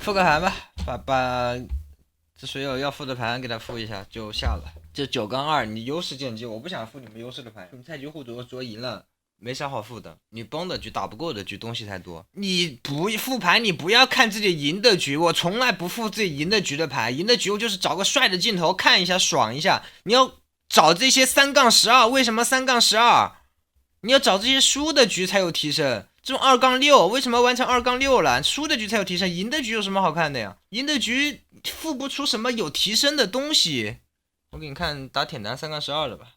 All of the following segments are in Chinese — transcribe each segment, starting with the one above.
复个盘吧，把这所有要复的盘给他复一下就下了。这9-2，你优势见机，我不想复你们优势的盘。你菜局互啄赢了，没啥好复的。你崩的局打不过的局东西太多。你不复盘，你不要看自己赢的局，我从来不复自己赢的局的盘。赢的局我就是找个帅的镜头看一下爽一下。你要找这些3-12，为什么3-12？你要找这些输的局才有提升。这种2-6为什么完成2-6了？输的局才有提升，赢的局有什么好看的呀？赢的局复不出什么有提升的东西。我给你看打铁男3-12的吧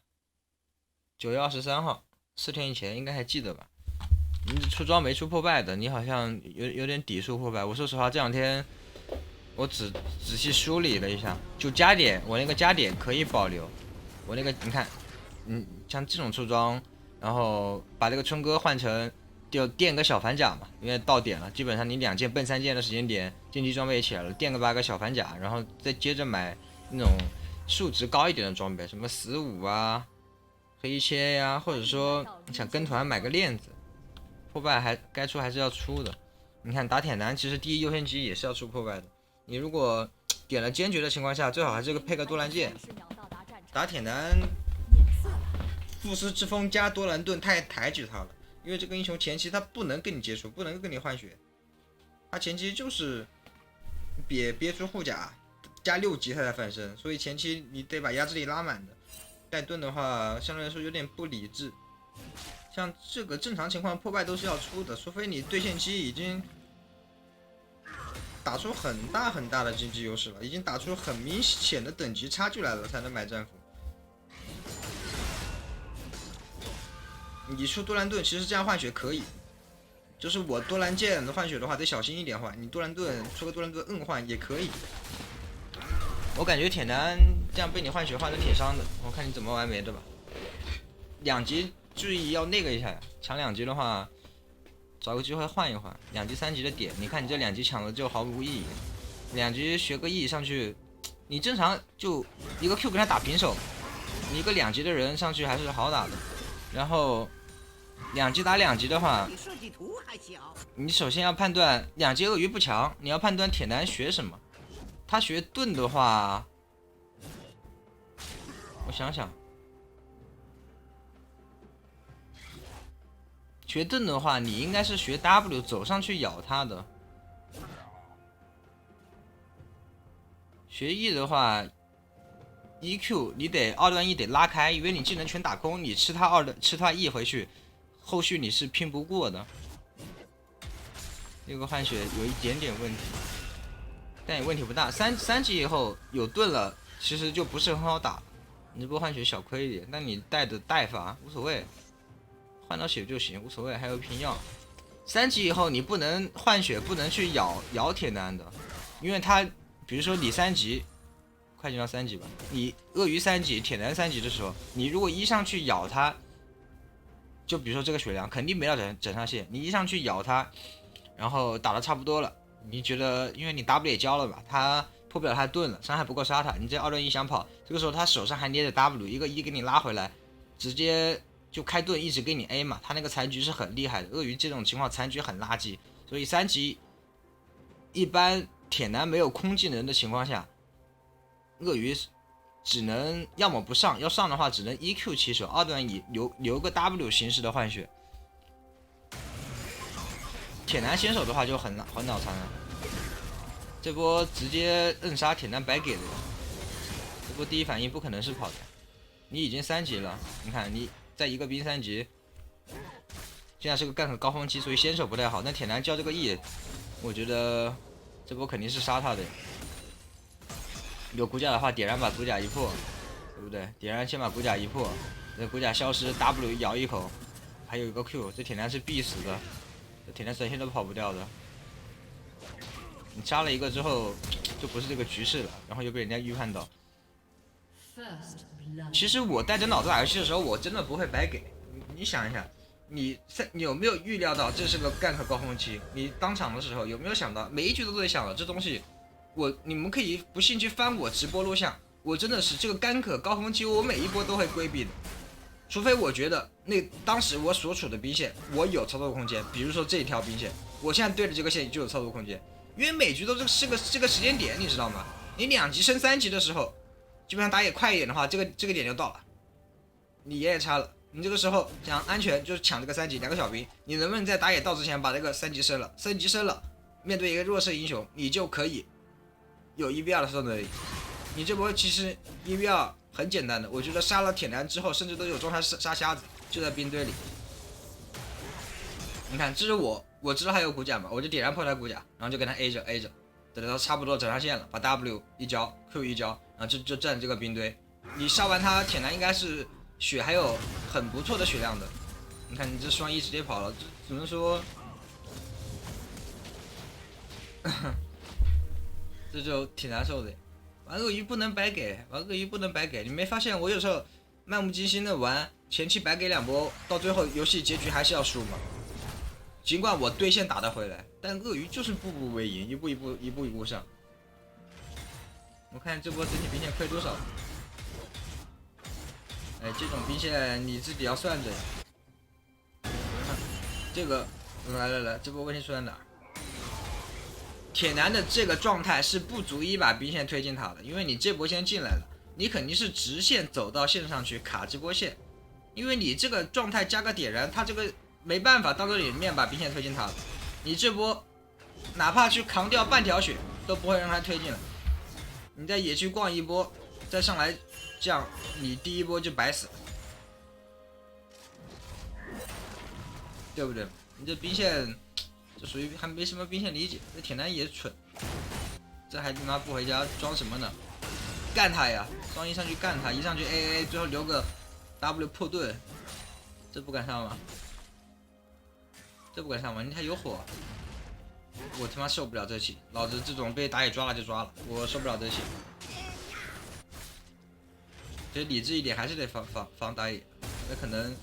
，9月23号，4天以前应该还记得吧？你出装没出破败的，你好像有点底数破败。我说实话，这2天我仔细梳理了一下，就加点，我那个加点可以保留。我那个你看，像这种出装，然后把这个春哥换成就垫个小反甲嘛，因为到点了，基本上你2件奔3件的时间点，竞技装备起来了，垫个8个小反甲，然后再接着买那种数值高一点的装备，什么死舞啊、黑切呀，或者说想跟团买个链子，破败还该出还是要出的。你看打铁男，其实第一优先级也是要出破败的。你如果点了坚决的情况下，最好还是配个多兰剑。打铁男富斯之风加多兰盾太抬举他了，因为这个英雄前期他不能跟你接触，不能跟你换血，他前期就是憋出护甲加6级他才翻身，所以前期你得把压制力拉满的。带盾的话，相对来说有点不理智。像这个正常情况破败都是要出的，除非你对线期已经打出很大的经济优势了，已经打出很明显的等级差距来了，才能买战斧。你出多兰盾，其实这样换血可以，就是我多兰剑换血的话得小心一点换，你多兰盾出个多兰盾硬换也可以。我感觉铁男这样被你换血换的挺伤的，我看你怎么玩没的吧。2级注意要那个一下呀，抢2级的话，找个机会换一换。2级3级的点，你看你这2级抢了就毫无意义。2级学个 E 上去，你正常就一个 Q 跟他打平手，你一个2级的人上去还是好打的。然后2级打2级的话，你首先要判断2级鳄鱼不强，你要判断铁男学什么。他学盾的话，我想想，学盾的话，你应该是学 W 走上去咬他的。学 E 的话 ，EQ 你得2段 E 得拉开，因为你技能全打空，你吃他 E 回去，后续你是拼不过的。这个换血有一点点问题。但也问题不大，三级以后有盾了，其实就不是很好打。你这波换血小亏一点，但你带的带法无所谓，换到血就行，无所谓。还有瓶药，3级以后你不能换血，不能去咬铁男的，因为他比如说你3级，快进到3级吧，你鳄鱼3级，铁男3级的时候，你如果一上去咬他，就比如说这个血量肯定没到整上线，你一上去咬他，然后打的差不多了。你觉得，因为你 W 也交了吧，他破不了他盾了，伤害不够杀他，你这2段 E 想跑，这个时候他手上还捏着 W， 一个 E 给你拉回来，直接就开盾一直给你 A 嘛，他那个残局是很厉害的。鳄鱼这种情况残局很垃圾，所以3级一般铁男没有空技能的情况下，鳄鱼只能要么不上，要上的话只能 EQ 起手，2段 E 留个 W 形式的换血。铁男先手的话就很脑残了，这波直接摁杀铁男白给的，这波第一反应不可能是跑的。你已经3级了，你看你在一个兵3级，现在是个gank高峰期，所以先手不太好。那铁男交这个 E， 我觉得这波肯定是杀他的。有骨甲的话，点燃把骨甲一破，对不对？点燃先把骨甲一破，那骨甲消失 ，W 咬一口，还有一个 Q， 这铁男是必死的。铁男神仙都跑不掉的，你杀了一个之后就不是这个局势了，然后又被人家预判到。其实我带着脑子打游戏的时候，我真的不会白给。你想一下，你有没有预料到这是个gank高峰期？你当场的时候有没有想到每一局都得想到这东西？你们可以不信去翻我直播录像，我真的是这个gank高峰期，我每一波都会规避的。除非我觉得当时我所处的兵线我有操作空间，比如说这一条兵线，我现在对着这个线就有操作空间，因为每局都是个时间点，你知道吗？你2级升3级的时候，基本上打野快一点的话，这个点就到了，你野也差了。你这个时候想安全，就是抢这个3级2个小兵，你能不能在打野到之前把这个3级升了？3级升了，面对一个弱势英雄，你就可以有1v2的胜利。你这波其实1v2很简单的，我觉得杀了铁男之后，甚至都有状态杀瞎子，就在兵堆里。你看，这是我知道他有骨甲嘛，我就点燃破台骨甲，然后就跟他 A 着，等到差不多整上线了，把 W 一交 Q 一交，然后就站这个兵堆。你杀完他，铁男应该是血还有很不错的血量的。你看你这双1直接跑了，这只能说，这就挺难受的。玩鳄鱼不能白给，你没发现我有时候漫不经心的玩，前期白给2波，到最后游戏结局还是要输吗？尽管我对线打得回来，但鳄鱼就是步步为营，一步一步上。我看这波整体兵线亏多少？哎，这种兵线你自己要算着。这个来，这波问题出在哪儿？铁男的这个状态是不足以把兵线推进塔的，因为你这波先进来了，你肯定是直线走到线上去卡这波线，因为你这个状态加个点燃，他这个没办法到这里面把兵线推进塔的。你这波哪怕去扛掉半条血都不会让他推进来。你在野区逛一波，再上来，这样你第一波就白死了，对不对？你这兵线。这属于还没什么兵线理解，这铁男也蠢，这还他妈不回家装什么呢？干他呀！双1上去干他，一上去 AA， 最后留个 W 破盾，这不敢上吗？你还有火，我他妈受不了这气，老子这种被打野抓了就抓了，我受不了这气。其实理智一点还是得防打野，那可能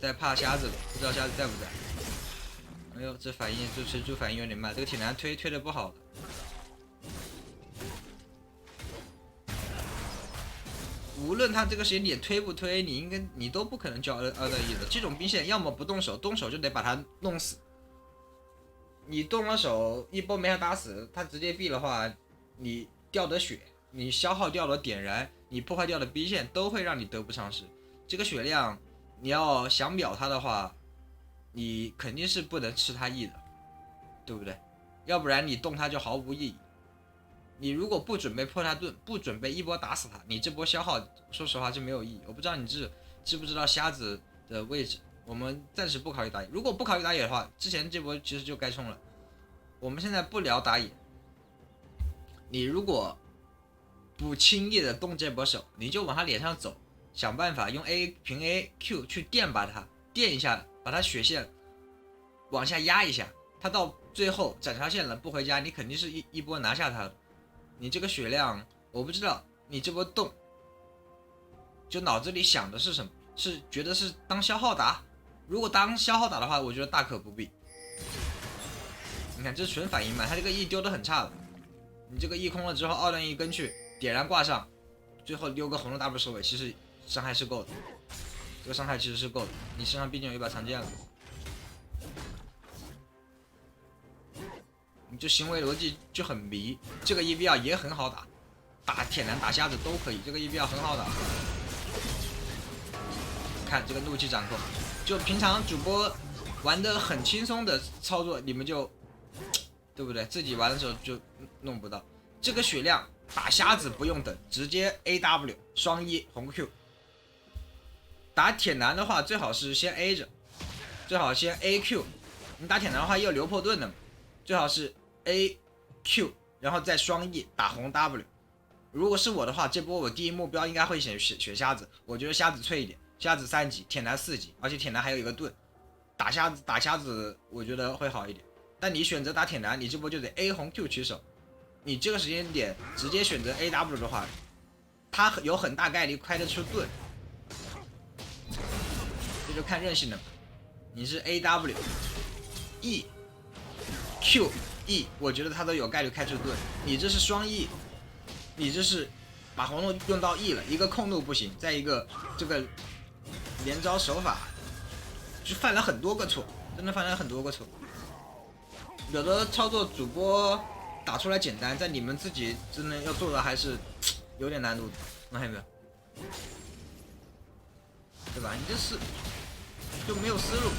在怕瞎子了，不知道瞎子在不在。哎呦，这反应这吃猪反应有点慢，这个铁男推的不好的。无论他这个时间点推不推，你都不可能叫2对1的。这种兵线要么不动手，动手就得把他弄死。你动了手，一波没他打死，他直接毙的话，你掉的血，你消耗掉了点燃，你破坏掉的兵线，都会让你得不偿失。这个血量，你要想秒他的话。你肯定是不能吃他 E 的，对不对？要不然你动他就毫无意义。你如果不准备破他盾，不准备一波打死他，你这波消耗，说实话就没有意义。我不知道你知不知道瞎子的位置？我们暂时不考虑打野。如果不考虑打野的话，之前这波其实就该冲了。我们现在不聊打野，你如果不轻易的动这波手，你就往他脸上走，想办法用 A 平 A Q 去电把他，电一下。把他血线往下压一下，他到最后斩杀线了不回家，你肯定是一波拿下他的。你这个血量，我不知道你这波动，就脑子里想的是什么？是觉得是当消耗打？如果当消耗打的话，我觉得大可不必。你看这纯反应慢，他这个 E 丢的很差的。你这个 E 空了之后，2段 E 跟去点燃挂上，最后丢个红的 W 收尾，其实伤害是够的。这个伤害其实是够的，你身上毕竟有一把长剑了，你这行为逻辑就很迷。这个 1v2 也很好打，打铁男打瞎子都可以，这个 1v2 很好打。看这个怒气掌控，就平常主播玩的很轻松的操作，你们就对不对？自己玩的时候就弄不到。这个血量打瞎子不用等，直接 AW 双1红 Q。打铁男的话，最好是先 A 着，最好先 AQ。你打铁男的话，要留破盾的嘛，最好是 AQ， 然后再双 E 打红 W。如果是我的话，这波我第一目标应该会选瞎子，我觉得瞎子脆一点，瞎子3级，铁男4级，而且铁男还有一个盾，打瞎子我觉得会好一点。但你选择打铁男，你这波就得 A 红 Q 取手，你这个时间点直接选择 AW 的话，他有很大概率开得出盾。这就看韧性了，你是 AW E Q E， 我觉得他都有概率开出盾。你这是双 E， 你这是把红怒用到 E 了，一个控怒不行，再一个这个连招手法就犯了很多个错，真的犯了很多个错。有的操作主播打出来简单，在你们自己真的要做的还是有点难度的，看见没有？对吧？你这是就没有思路，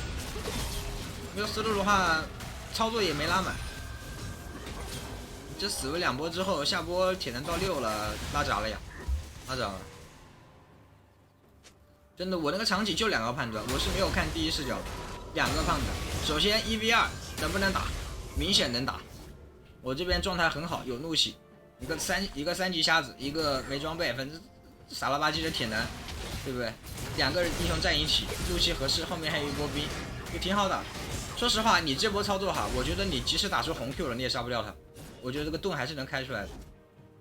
没有思路的话，操作也没拉满。这死了2波之后，下波铁男到6了，拉闸了呀，拉闸了。真的，我那个场景就2个判断，我是没有看第一视角的，2个判断。首先1v2能不能打，明显能打。我这边状态很好，有怒气，一个3级瞎子，一个没装备，反正傻了吧唧的铁男，对不对？2个英雄站一起，怒气合适，后面还有一波兵，就挺好打。说实话，你这波操作哈，我觉得你即使打出红 Q 了，你也杀不掉他。我觉得这个盾还是能开出来的，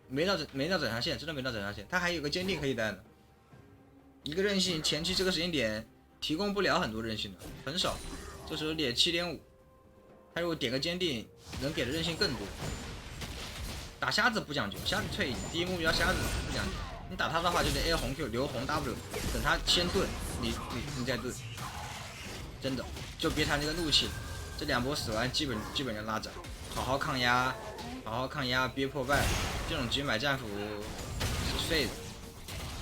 没到整条线，真的没到整条线，他还有个坚定可以带呢。一个韧性前期这个时间点提供不了很多韧性的，很少，这时候点7.5，他如果点个坚定，能给的韧性更多。打瞎子不讲究，瞎子退役，第一目标瞎子不讲究。你打他的话就得 A 红 Q 留红 W， 等他先盾，你再盾，真的就别谈那个怒气，这2波死完基本就拉闸，好好抗压，憋破败，这种局买战斧是废的。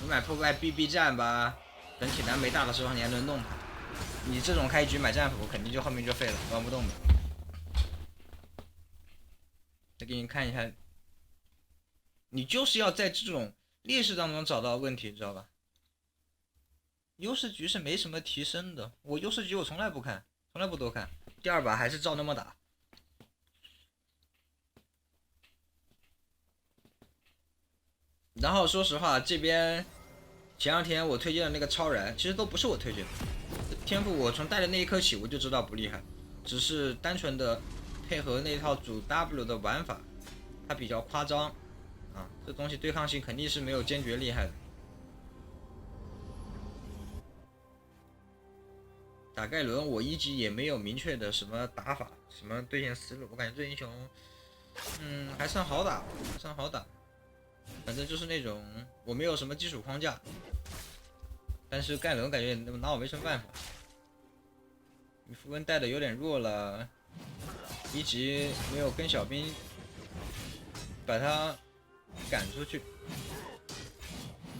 你买破败 BB 战吧，等铁男没大的时候你还能弄他。你这种开局买战斧肯定就后面就废了，玩不动的。再给你看一下，你就是要在这种劣势当中找到问题，知道吧？优势局是没什么提升的，我优势局我从来不看，从来不多看。第2把还是照那么打。然后说实话，这边前2天我推荐的那个超然，其实都不是我推荐的。天赋我从带的那一刻起我就知道不厉害，只是单纯的配合那套主 W 的玩法，它比较夸张啊，这东西对抗性肯定是没有坚决厉害的。打盖伦我1级也没有明确的什么打法，什么对线思路，我感觉这英雄，还算好打，还算好打。反正就是那种我没有什么基础框架，但是盖伦感觉拿我没什么办法。你符文带的有点弱了，1级没有跟小兵把他赶出去，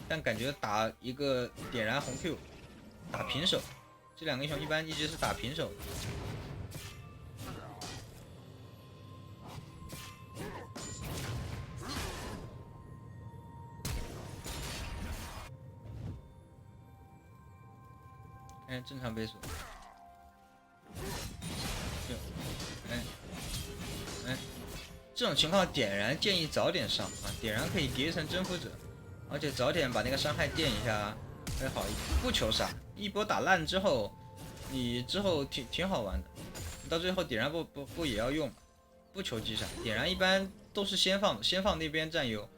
但感觉打一个点燃红 Q 打平手，这2个英雄一般1级是打平手的。正常倍速，这种情况点燃建议早点上啊，点燃可以叠一层征服者，而且早点把那个伤害垫一下会好一点。不求杀，一波打烂之后，你之后挺好玩的，你到最后点燃不也要用吗？不求击杀，点燃一般都是先放那边占优。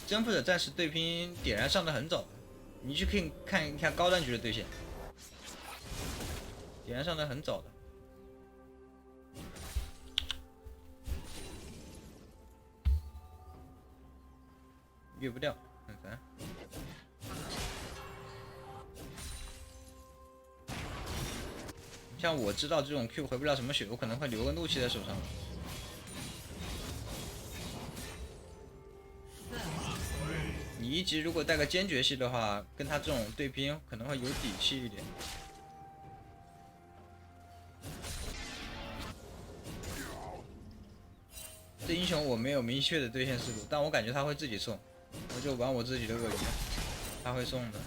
征服者战士对拼点燃上的很早的，你去可以看一看高端局的对线，点燃上的很早的。越不掉，很烦。像我知道这种 Q 回不了什么血，我可能会留个怒气在手上。你1级如果带个坚决系的话，跟他这种对拼可能会有底气一点。这英雄我没有明确的对线思路，但我感觉他会自己送，我就玩我自己的鳄鱼，他会送的。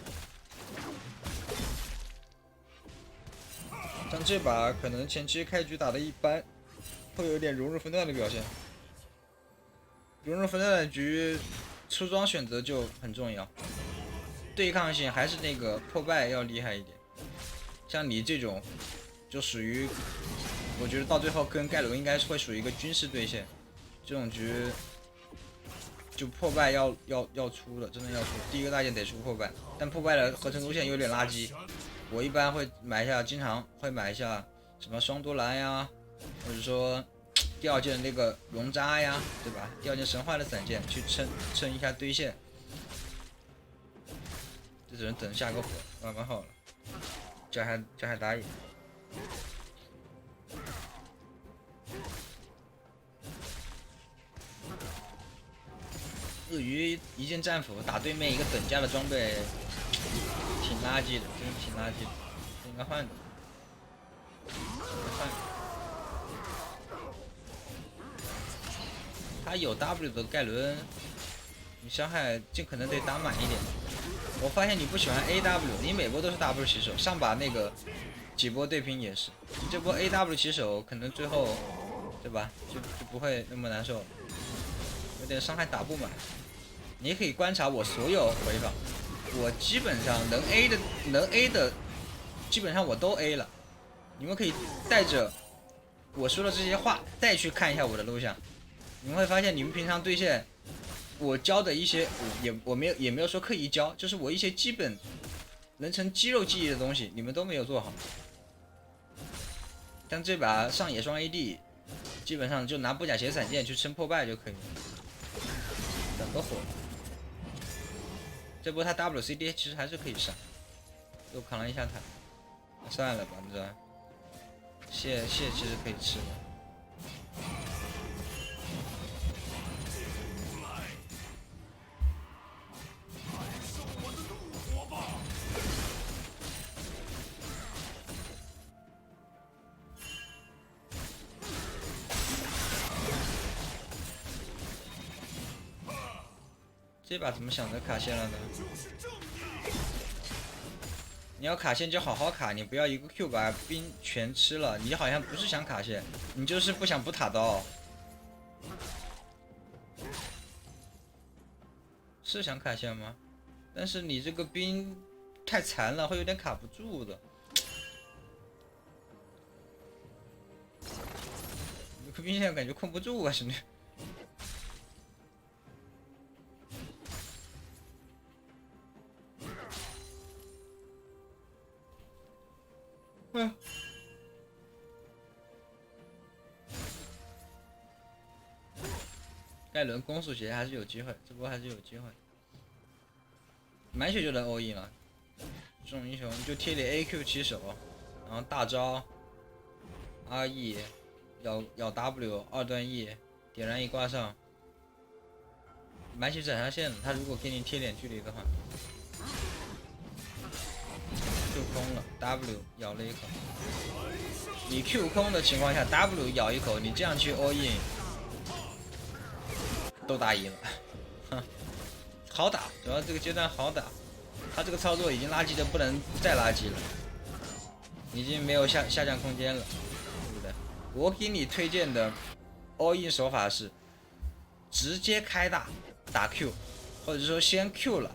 像这把可能前期开局打的一般，会有点融入分段的表现。融入分段的局，出装选择就很重要，对抗性还是那个破败要厉害一点。像你这种，就属于，我觉得到最后跟盖伦应该是会属于一个军事对线，这种局就破败要出了，真的要出。第一个大件得出破败，但破败的合成路线有点垃圾。我一般会买一下，经常会买一下什么双多兰呀，或者说第2件那个熔渣呀，对吧？第2件神话的散件去撑一下堆线，这只能等下个火，玩好了，这还答应。鳄鱼一件战斧打对面一个等价的装备，挺垃圾的，真的挺垃圾的，应该换的。他有 W 的盖伦，你伤害尽可能得打满一点。我发现你不喜欢 AW， 你每波都是 W 起手，上把那个几波对拼也是，你这波 AW 起手可能最后，对吧？就不会那么难受，有点伤害打不满。你也可以观察我所有回访，我基本上能 A 的，基本上我都 A 了。你们可以带着我说的这些话再去看一下我的录像，你们会发现你们平常对线我教的一些，我也没有说刻意教，就是我一些基本能成肌肉记忆的东西，你们都没有做好。像这把上野双 AD， 基本上就拿布甲鞋闪电去撑破败就可以了，整个火。这波他 WCD 其实还是可以上，又扛了一下塔，算了吧，你知道。蟹其实可以吃的。这把怎么想着卡线了呢？你要卡线就好好卡，你不要一个 Q 把兵全吃了。你好像不是想卡线，你就是不想补塔刀。是想卡线吗？但是你这个兵太残了，会有点卡不住的。这个兵现在感觉控不住啊，兄弟。盖伦攻速鞋还是有机会，这波还是有机会。满血就能 all in 了，这种英雄就贴点 AQ 起手，然后大招 RE 咬 W 二段 E 点燃一挂上，满血斩下线了。他如果给你贴点距离的话，Q 空了 W 咬了一口。你 Q 空的情况下 W 咬一口，你这样去 all in 都打赢了。哼，好打，主要这个阶段好打。他这个操作已经垃圾的不能再垃圾了，已经没有下降空间了，对不对？我给你推荐的 all in 手法是直接开大打 Q， 或者说先 Q 了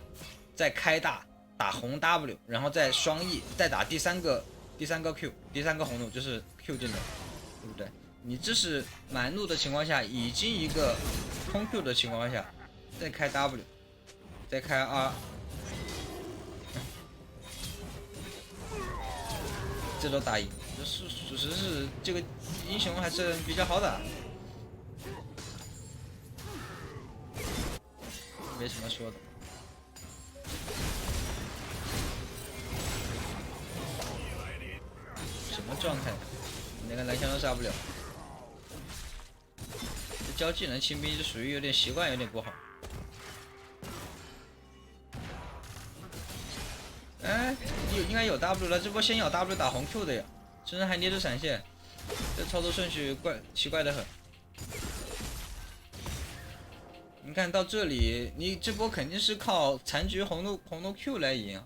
再开大打红 W， 然后再双 E 再打第三个 Q， 第三个红弩就是 Q 技能，对不对？你这是满弩的情况下，已经一个空 Q 的情况下，再开 W， 再开 R。这都打赢，这是属实是这个英雄还是比较好打，没什么说的。什么状态？连个蓝枪都杀不了。这交技能清兵就属于有点习惯，有点不好。哎，应该有 W 了，这波先咬 W 打红 Q 的呀，身上还捏着闪现，这操作顺序奇怪的很。你看到这里，你这波肯定是靠残局红弩 Q 来赢。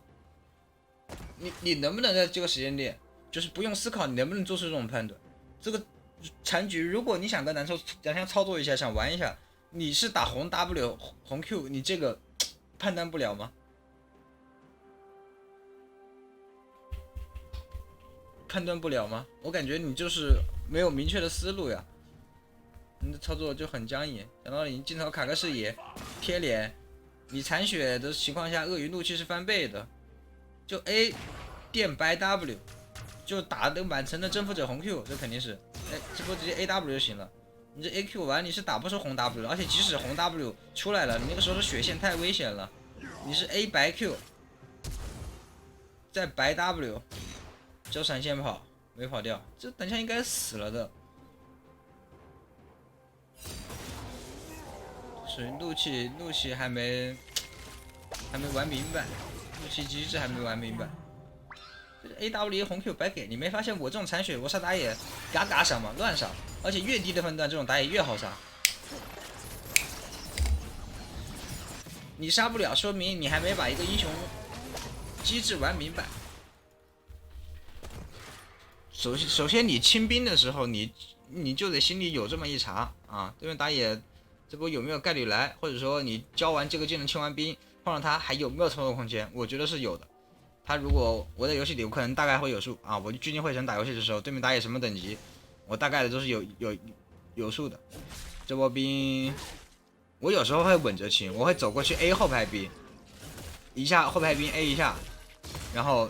你能不能在这个时间点，就是不用思考，你能不能做出这种判断？这个残局，如果你想跟蓝枪操作一下，想玩一下，你是打红 W 红 Q， 你这个判断不了吗？判断不了吗？我感觉你就是没有明确的思路呀，你的操作就很僵硬。等到你镜头卡个视野，贴脸，你残血的情况下，鳄鱼怒气是翻倍的，就 A 电白 W， 就打的满层的征服者红 Q， 这肯定是，哎，这波直接 AW 就行了。你这 AQ 完你是打不出红 W 的，而且即使红 W 出来了，你那个时候的血线太危险了，你是 A 白 Q， 再白 W。交闪现跑没跑掉，这等下应该死了的。是怒气还没玩明白，怒气机制还没玩明白。AW 红 Q 白给，你没发现我这种残血我杀打野嘎嘎闪吗？乱杀，而且越低的分段这种打野越好杀。你杀不了，说明你还没把一个英雄机制玩明白。首先你清兵的时候，你就得心里有这么一茬啊，对面打野这波有没有概率来，或者说你教完这个技能清完兵，碰到他还有没有操作空间？我觉得是有的。他如果我在游戏里，我可能大概会有数啊。我聚精会神打游戏的时候，对面打野什么等级，我大概的都是有数的。这波兵，我有时候会稳着清，我会走过去 A 后排兵，一下后排兵 A 一下，然后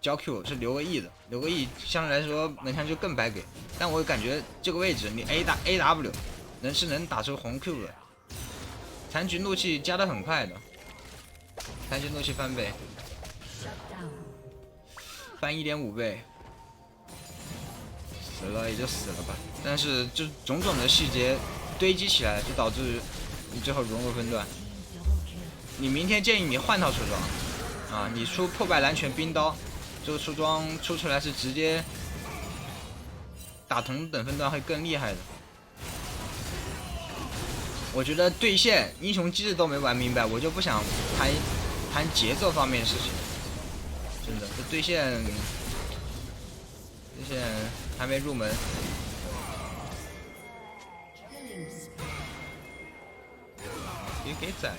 交 Q 是留个 E 的，留个 E 相对来说能枪就更白给。但我感觉这个位置你 AW 能打出红 Q 的，残局怒气加的很快的，残局怒气翻倍。翻1.5倍，死了也就死了吧。但是这种种的细节堆积起来，就导致你最后融入分段。你明天建议你换套出装，啊，你出破败蓝拳冰刀，这个出装出来是直接打同等分段会更厉害的。我觉得对线英雄机制都没玩明白，我就不想谈节奏方面的事情。真的，这对线还没入门。别给宰了。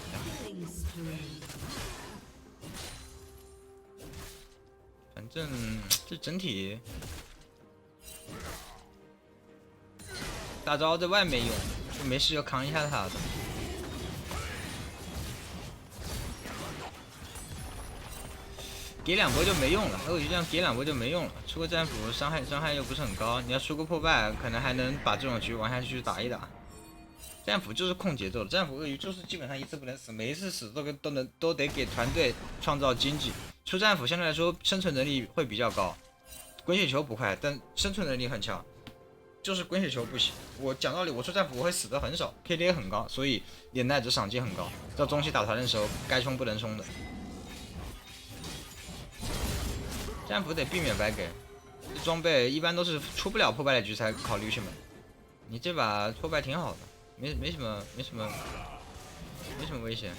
反正这整体大招在外面用，就没事就扛一下他的。给2波就没用了，我就这样给2波就没用了。出个战斧伤害又不是很高，你要出个破败，可能还能把这种局玩下去打一打。战斧就是控节奏的，战斧鳄鱼就是基本上一次不能死，每一次死都得给团队创造经济。出战斧相对来说生存能力会比较高，滚雪球不快，但生存能力很强。就是滚雪球不行，我讲道理，我出战斧我会死的很少 ，KD 也很高，所以连带值赏金很高。到中期打团的时候，该冲不能冲的。战斧得避免白给，这装备一般都是出不了破败的局才考虑去买。你这把破败挺好的，没什么危险。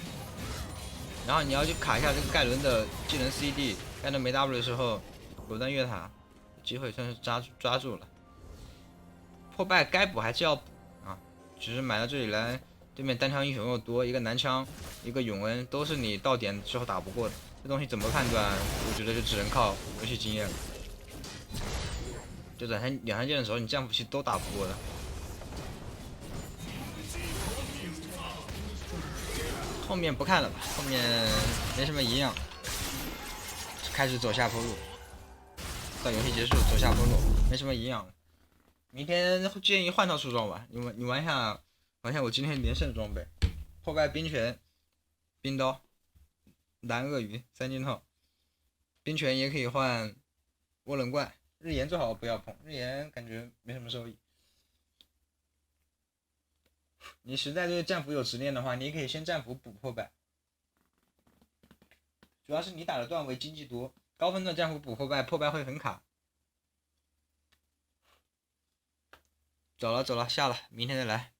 然后你要去卡一下这个盖伦的技能 CD， 盖伦没 W 的时候，果断越塔，机会算是抓住了。破败该补还是要补啊，只是买到这里来，对面单枪英雄又多，一个男枪，一个永恩，都是你到点之后打不过的。这东西怎么判断？我觉得就只能靠游戏经验了。就两三剑的时候，你降服器都打不过的。后面不看了吧，后面没什么营养，开始走下坡路。到游戏结束走下坡路，没什么营养了。明天建议换套出装吧，你玩一下我今天连胜装备，破败冰拳、冰刀、蓝鳄鱼3件套，冰拳也可以换涡轮怪，日炎最好不要碰，日炎感觉没什么收益。你实在对战斧有执念的话，你也可以先战斧补破败，主要是你打的段位经济多，高分段战斧补破败，破败会很卡。走了，下了，明天再来。